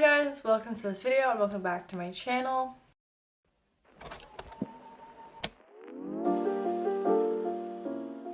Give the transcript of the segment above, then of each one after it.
Hi guys, welcome to this video and welcome back to my channel.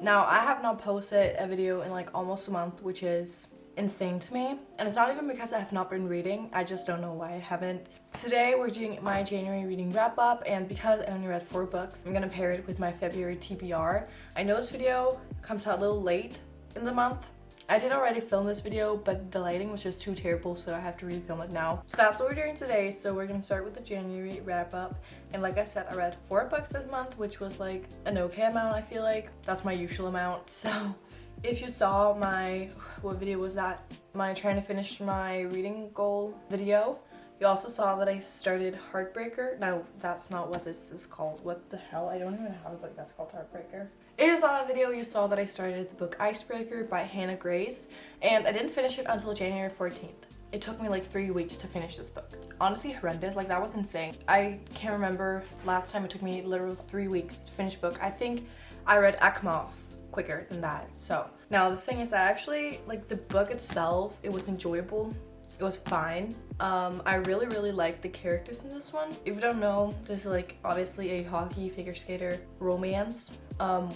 Now, I have not posted a video in like almost a month, which is insane to me. And it's not even because I have not been reading, I just don't know why I haven't. Today we're doing my January reading wrap up, and because I only read 4 books, I'm gonna pair it with my February TBR. I know this video comes out a little late in the month. I did already film this video, but the lighting was just too terrible, so I have to refilm it now. So that's what we're doing today. So we're gonna start with the January wrap up. And like I said, I read 4 books this month, which was like an okay amount, I feel like. That's my usual amount. So if you saw my, what video was that? My trying to finish my reading goal video. You also saw that I started Heartbreaker. Now, that's not what this is called. What the hell? I don't even have a book that's called Heartbreaker. If you saw that video, you saw that I started the book Icebreaker by Hannah Grace, and I didn't finish it until January 14th. It took me like 3 weeks to finish this book. Honestly, horrendous. Like, that was insane. I can't remember last time it took me literally 3 weeks to finish a book. I think I read Akhmov quicker than that. So now the thing is, I actually like the book itself. It was enjoyable. It was fine. I really liked the characters in this one. If you don't know, this is like obviously a hockey figure skater romance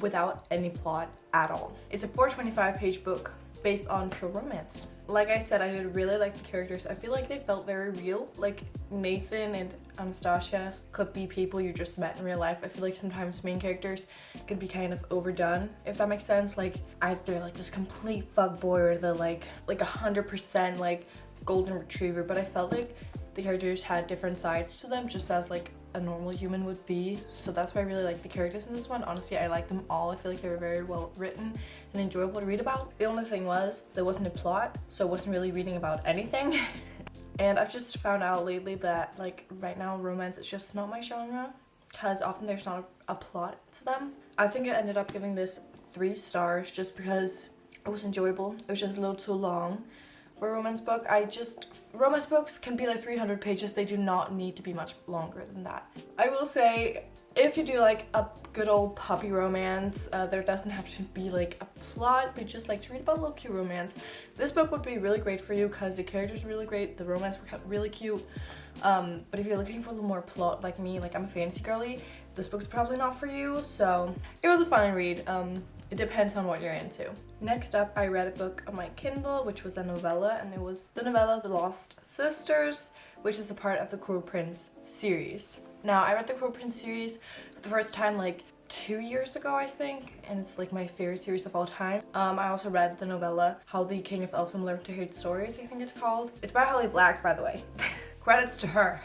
without any plot at all. It's a 425-page book based on pure romance. Like I said, I did really like the characters. I feel like they felt very real. Like Nathan and Anastasia could be people you just met in real life. I feel like sometimes main characters can be kind of overdone, if that makes sense. Like they're like this complete fuckboy, or the like 100% like golden retriever, but I felt like the characters had different sides to them, just as like a normal human would be. So that's why I really like the characters in this one. Honestly, I like them all. I feel like they were very well written and enjoyable to read about. The only thing was there wasn't a plot, so I wasn't really reading about anything. And I've just found out lately that like right now romance is just not my genre, because often there's not a plot to them. I think I ended up giving this 3 stars just because it was enjoyable. It was just a little too long for a romance book. Romance books can be like 300 pages. They do not need to be much longer than that. I will say, if you do like a good old puppy romance, there doesn't have to be like a plot, but just like to read about a little cute romance, this book would be really great for you because the characters are really great, the romance were really cute. But if you're looking for a little more plot like me, like I'm a fantasy girly, this book's probably not for you. So it was a fun read. It depends on what you're into. Next up, I read a book on my Kindle, which was a novella, and it was the novella The Lost Sisters, which is a part of the Cruel Prince series. Now, I read the Cruel Prince series for the first time like 2 years ago, I think, and it's like my favorite series of all time. I also read the novella How the King of Elfin Learned to Hate Stories, I think it's called. It's by Holly Black, by the way. Credits to her.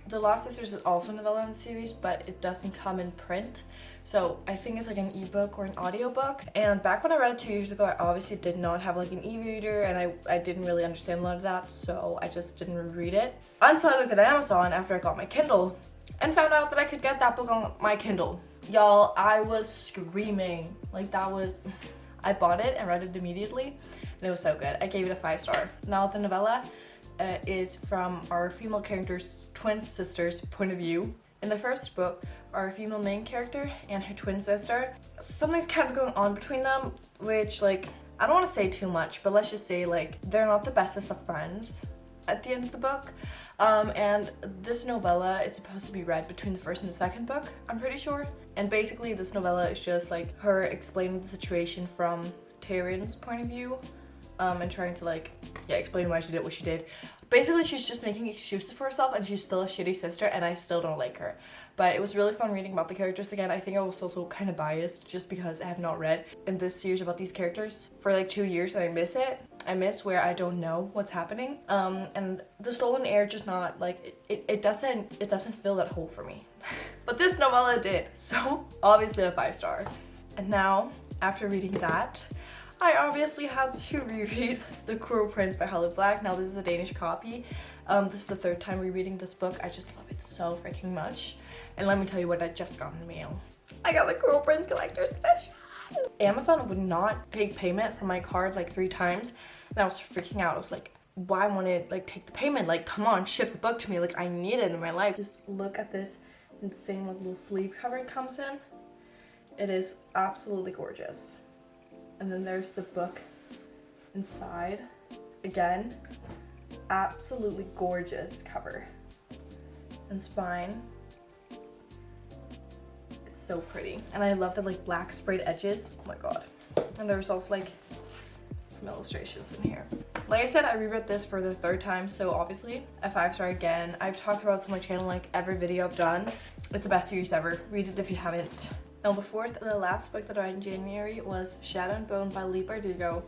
The Lost Sisters is also a novella in the series, but it doesn't come in print. So I think it's like an ebook or an audiobook. And back when I read it 2 years ago, I obviously did not have like an e-reader, and I didn't really understand a lot of that, so I just didn't read it. Until I looked at Amazon after I got my Kindle and found out that I could get that book on my Kindle. Y'all, I was screaming. Like I bought it and read it immediately, and it was so good. I gave it a 5 star. Now the novella is from our female character's twin sister's point of view. In the first book, our female main character and her twin sister, something's kind of going on between them, which like, I don't want to say too much, but let's just say like they're not the bestest of friends at the end of the book. And this novella is supposed to be read between the first and the second book, I'm pretty sure. And basically this novella is just like her explaining the situation from Tyrion's point of view, and trying to like, yeah, explain why she did what she did. Basically, she's just making excuses for herself, and she's still a shitty sister, and I still don't like her. But it was really fun reading about the characters again. I think I was also kind of biased just because I have not read in this series about these characters for like 2 years, and I miss it. I miss where I don't know what's happening. And the Stolen Heir just not like it doesn't fill that hole for me. But this novella did, so obviously a 5 star. And now, after reading that, I obviously had to reread The Cruel Prince by Holly Black. Now this is a Danish copy. This is the 3rd time rereading this book. I just love it so freaking much. And let me tell you what I just got in the mail. I got the Cruel Prince Collector's Edition. Amazon would not take payment from my card like 3 times. And I was freaking out. I was like, why won't it like take the payment? Like, come on, ship the book to me. Like, I need it in my life. Just look at this insane little sleeve cover it comes in. It is absolutely gorgeous. And then there's the book inside. Again, absolutely gorgeous cover and spine. It's so pretty. And I love the like black sprayed edges. Oh my god. And there's also like some illustrations in here. Like I said, I reread this for the 3rd time, so obviously a 5-star again. I've talked about it on my channel like every video I've done. It's the best series ever. Read it if you haven't. Now the 4th and the last book that I read in January was Shadow and Bone by Leigh Bardugo.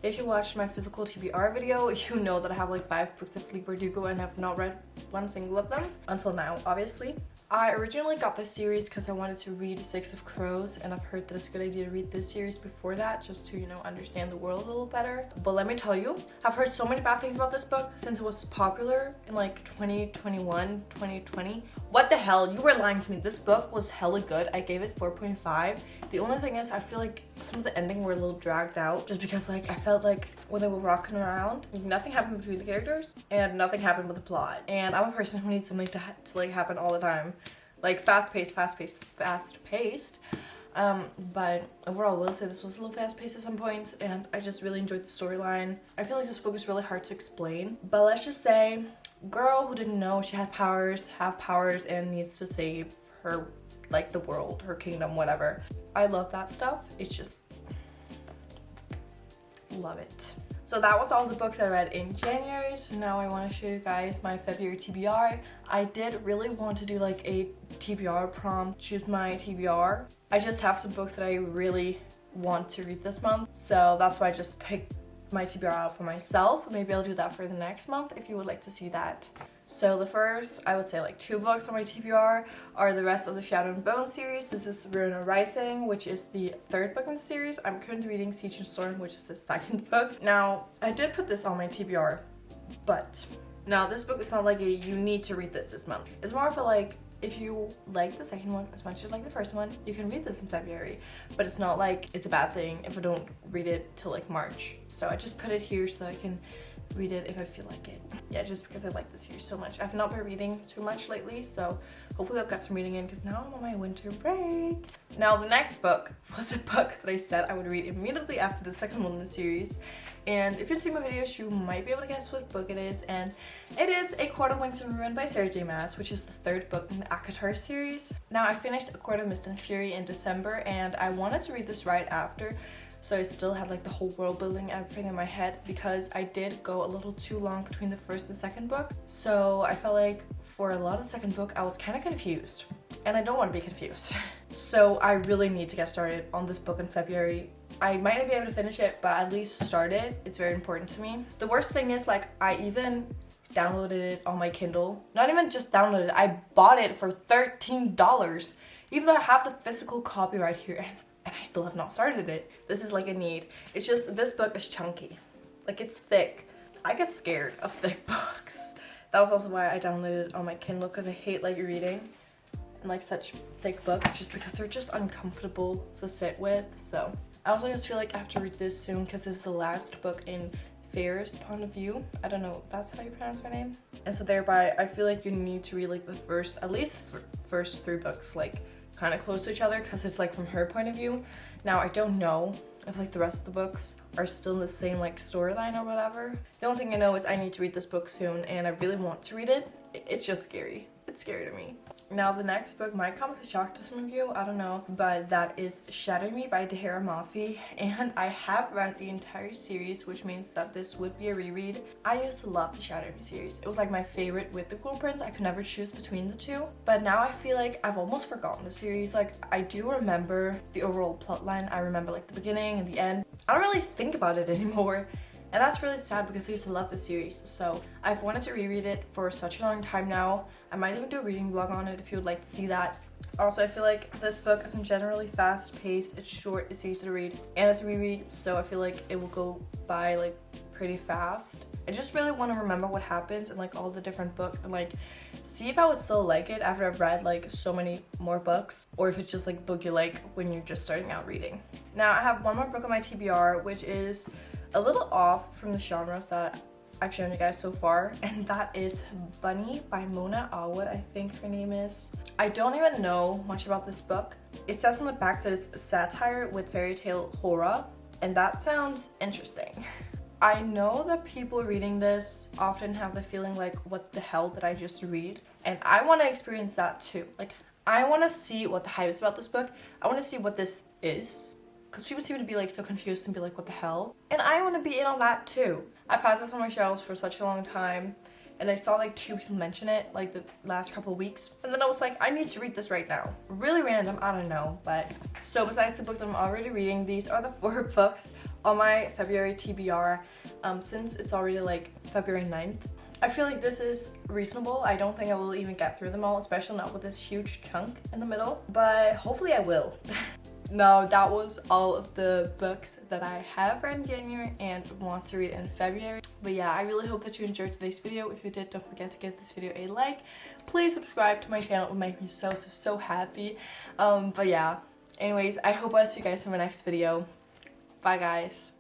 If you watched my physical TBR video, you know that I have like 5 books of Leigh Bardugo and have not read one single of them until now, obviously. I originally got this series because I wanted to read 6 of Crows, and I've heard that it's a good idea to read this series before that just to, you know, understand the world a little better. But let me tell you, I've heard so many bad things about this book since it was popular in like 2021, 2020. What the hell? You were lying to me. This book was hella good. I gave it 4.5. The only thing is I feel like some of the ending were a little dragged out just because like I felt like when they were rocking around, nothing happened between the characters and nothing happened with the plot. And I'm a person who needs something to like happen all the time. Like fast-paced. But overall, I will say this was a little fast-paced at some points, and I just really enjoyed the storyline. I feel like this book is really hard to explain, but let's just say, girl who didn't know she had powers, have powers, and needs to save her, like the world, her kingdom, whatever. I love that stuff. It's just, love it. So that was all the books I read in January. So now I want to show you guys my February TBR. I did really want to do like a TBR prompt, choose my TBR. I just have some books that I really want to read this month. So that's why I just picked my TBR out for myself. Maybe I'll do that for the next month if you would like to see that. So the first, I would say like 2 books on my TBR are the rest of the Shadow and Bone series. This is Verona Rising, which is the 3rd book in the series. I'm currently reading Siege and Storm, which is the 2nd book. Now, I did put this on my TBR, but now this book is not like a you need to read this month. It's more of a like, if you like the 2nd one as much as you like the 1st one, you can read this in February. But it's not like it's a bad thing if I don't read it till like March. So I just put it here so that I can read it if I feel like it. Yeah, just because I like this series so much. I've not been reading too much lately, so hopefully I'll get some reading in because now I'm on my winter break. Now the next book was a book that I said I would read immediately after the 2nd one in the series. And if you've seen my videos, you might be able to guess what book it is. And it is A Court of Winds and Ruin by Sarah J Maas, which is the 3rd book in the ACOTAR series. Now I finished A Court of Mist and Fury in December, and I wanted to read this right after. So I still had like the whole world building and everything in my head because I did go a little too long between the 1st and 2nd book. So I felt like for a lot of the 2nd book, I was kind of confused. And I don't want to be confused. So I really need to get started on this book in February. I might not be able to finish it, but at least start it. It's very important to me. The worst thing is like I even downloaded it on my Kindle. Not even just downloaded it, I bought it for $13. Even though I have the physical copy right here. And I still have not started it. This is like a need. It's just, this book is chunky. Like it's thick. I get scared of thick books. That was also why I downloaded it on my Kindle because I hate like reading and like such thick books just because they're just uncomfortable to sit with. So I also just feel like I have to read this soon because this is the last book in Fair's point of view. I don't know, that's how you pronounce her name. And so thereby I feel like you need to read like the first, at least first 3 books like kind of close to each other because it's like from her point of view. Now I don't know if like the rest of the books are still in the same like storyline or whatever. The only thing I know is I need to read this book soon and I really want to read it. It's just scary. It's scary to me. Now the next book might come as a shock to some of you, I don't know, but that is Shatter Me by Tahira Mafi, and I have read the entire series, which means that this would be a reread. I used to love the Shatter Me series. It was like my favorite with the Cruel Prince. I could never choose between the 2, but now I feel like I've almost forgotten the series. Like I do remember the overall plotline. I remember like the beginning and the end. I don't really think about it anymore. And that's really sad because I used to love the series. So I've wanted to reread it for such a long time now. I might even do a reading vlog on it if you would like to see that. Also, I feel like this book isn't generally fast-paced. It's short, it's easy to read, and it's a reread. So I feel like it will go by like pretty fast. I just really want to remember what happened in like all the different books and like see if I would still like it after I've read like so many more books, or if it's just like a book you like when you're just starting out reading. Now I have one more book on my TBR, which is a little off from the genres that I've shown you guys so far, and that is Bunny by Mona Awad, I think her name is. I don't even know much about this book. It says on the back that it's a satire with fairy tale horror, and that sounds interesting. I know that people reading this often have the feeling like, what the hell did I just read? And I want to experience that too. Like, I want to see what the hype is about this book. I want to see what this is. Because people seem to be like so confused and be like, what the hell? And I want to be in on that too. I've had this on my shelves for such a long time. And I saw like 2 people mention it like the last couple of weeks. And then I was like, I need to read this right now. Really random, I don't know. But so besides the book that I'm already reading, these are the 4 books on my February TBR. Since it's already like February 9th. I feel like this is reasonable. I don't think I will even get through them all, especially not with this huge chunk in the middle. But hopefully I will. No, that was all of the books that I have read in January and want to read in February. But yeah, I really hope that you enjoyed today's video. If you did, don't forget to give this video a like. Please subscribe to my channel. It would make me so happy. But yeah, anyways, I hope I'll see you guys in my next video. Bye guys.